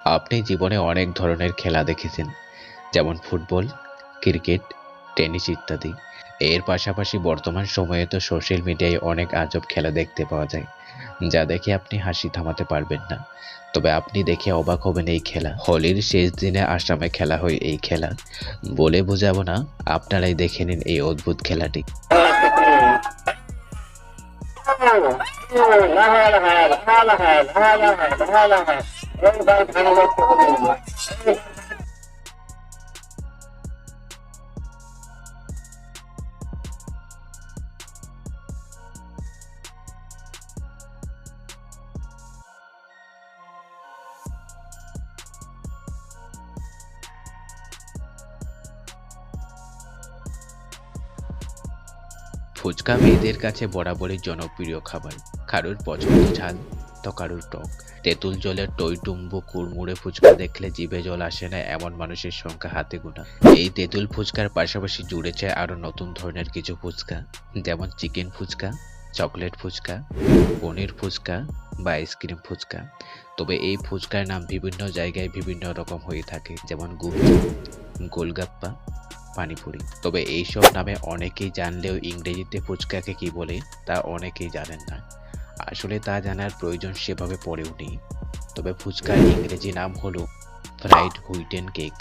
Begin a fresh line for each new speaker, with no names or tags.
আপনি জীবনে অনেক ধরনের খেলা দেখেছেন, যেমন ফুটবল, ক্রিকেট, টেনিস ইত্যাদি। এর পাশাপাশি বর্তমান সময়ে তো সোশ্যাল মিডিয়ায় অনেক আজব খেলা দেখতে পাওয়া যায়, যা দেখে আপনি হাসি থামাতে পারবেন না। তবে আপনি দেখে অবাক হবেন এই খেলা। হোলির শেষ দিনে আসামে খেলা হয় এই খেলা। বলে বোঝাবো না, আপনারাই দেখে নিন এই অদ্ভুত খেলাটি। ফুচকা মেয়েদের কাছে বরাবরই জনপ্রিয় খাবার। কারোর পছন্দ ঝাল, তো কারোর টক। তেঁতুল জলের টইটুম্বু কুড়মুড়ে ফুচকা দেখলে জিভে জল আসে না এমন মানুষের সংখ্যা হাতে গোনা। এই তেঁতুল ফুচকার পাশাপাশি জুড়েছে আরো নতুন ধরনের কিছু ফুচকা, যেমন চিকেন ফুচকা, চকলেট ফুচকা, পনির ফুচকা বা আইসক্রিম ফুচকা। তবে এই ফুচকার নাম বিভিন্ন জায়গায় বিভিন্ন রকম হয়ে থাকে, যেমন গুপচুপ, গোলগাপ্পা, পানিপুরি। তবে এইসব নামে অনেকেই জানলেও ইংরেজিতে ফুচকাকে কি বলে তা অনেকেই জানেন না। আসলে তা জানার প্রয়োজন সেভাবে পড়েও নেই। তবে ফুচকার ইংরেজি নাম হলো ফ্রাইড হুইটেন কেক।